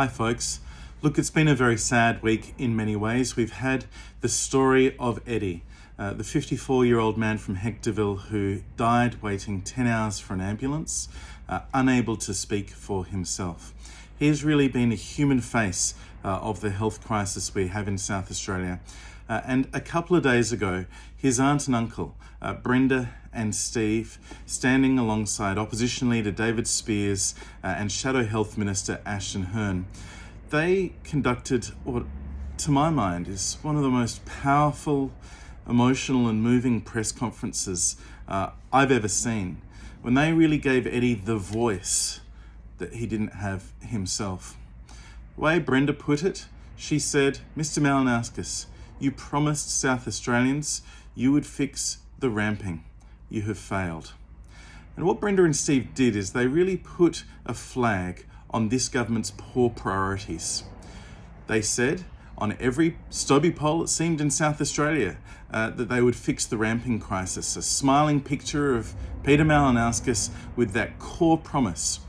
Hi folks. Look, it's been a very sad week in many ways. We've had the story of Eddie, the 54-year-old man from Hectorville who died waiting 10 hours for an ambulance, unable to speak for himself. He has really been a human face of the health crisis we have in South Australia. And a couple of days ago, his aunt and uncle, Brenda and Steve, standing alongside opposition leader David Speers and Shadow Health Minister Ashton Hearn, they conducted what, to my mind, is one of the most powerful, emotional and moving press conferences I've ever seen, when they really gave Eddie the voice that he didn't have himself. The way Brenda put it, she said, "Mr. Malinauskas, you promised South Australians you would fix the ramping. You have failed." And what Brenda and Steve did is they really put a flag on this government's poor priorities. They said on every Stobie poll, it seemed, in South Australia, that they would fix the ramping crisis. A smiling picture of Peter Malinauskas with that core promise.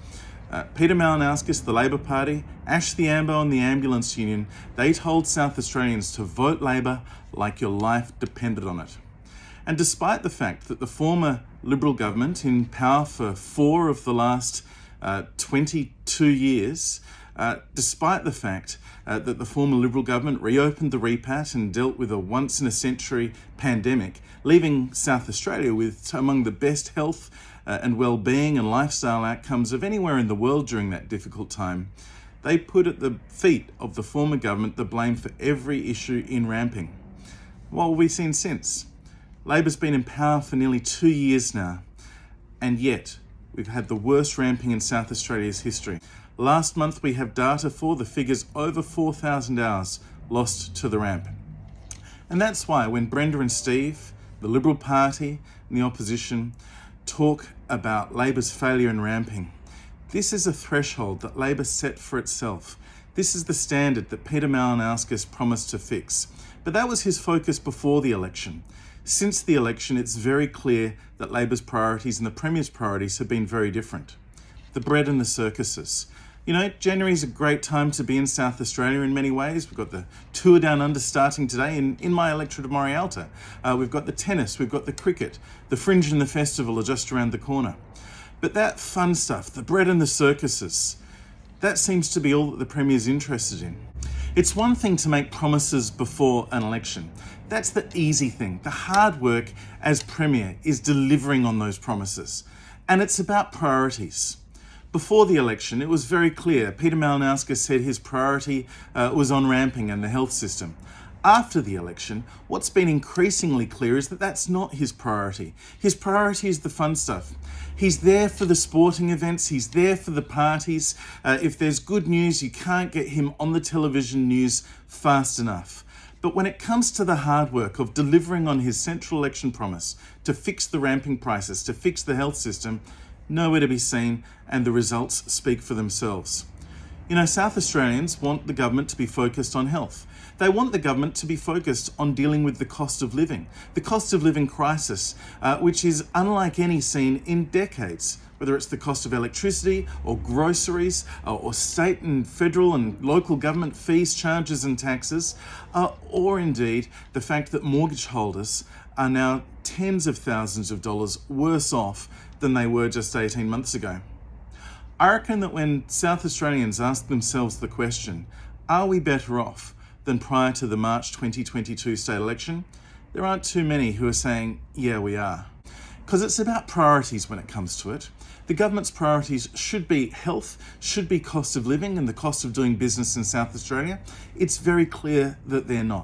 Peter Malinauskas, the Labor Party, Ash the Ambo and the Ambulance Union, they told South Australians to vote Labor like your life depended on it. And despite the fact that the former Liberal government, in power for 4 of the last 22 years, despite the fact that the former Liberal government reopened the repat and dealt with a once-in-a-century pandemic, leaving South Australia with among the best health and well-being and lifestyle outcomes of anywhere in the world during that difficult time, they put at the feet of the former government the blame for every issue in ramping. What have we seen since? Labor's been in power for nearly 2 years now, and yet we've had the worst ramping in South Australia's history. Last month we have data for the figures over 4,000 hours lost to the ramp. And that's why when Brenda and Steve, the Liberal Party and the opposition, talk about Labor's failure in ramping, this is a threshold that Labor set for itself. This is the standard that Peter Malinauskas promised to fix. But that was his focus before the election. Since the election, it's very clear that Labor's priorities and the Premier's priorities have been very different. The bread and the circuses. You know, January is a great time to be in South Australia in many ways. We've got the Tour Down Under starting today in my electorate of Morialta. We've got the tennis, we've got the cricket, the Fringe and the festival are just around the corner. But that fun stuff, the bread and the circuses, that seems to be all that the Premier's interested in. It's one thing to make promises before an election. That's the easy thing. The hard work as Premier is delivering on those promises. And it's about priorities. Before the election, it was very clear. Peter Malinauskas said his priority was on ramping and the health system. After the election, what's been increasingly clear is that that's not his priority. His priority is the fun stuff. He's there for the sporting events, he's there for the parties. If there's good news, you can't get him on the television news fast enough. But when it comes to the hard work of delivering on his central election promise to fix the ramping crisis, to fix the health system, nowhere to be seen, and the results speak for themselves. You know, South Australians want the government to be focused on health. They want the government to be focused on dealing with the cost of living crisis, which is unlike any seen in decades, whether it's the cost of electricity or groceries or state and federal and local government fees, charges and taxes, or indeed the fact that mortgage holders are now tens of thousands of dollars worse off than they were just 18 months ago. I reckon that when South Australians ask themselves the question, are we better off than prior to the March 2022 state election, there aren't too many who are saying, yeah, we are. Because it's about priorities when it comes to it. The government's priorities should be health, should be cost of living and the cost of doing business in South Australia. It's very clear that they're not.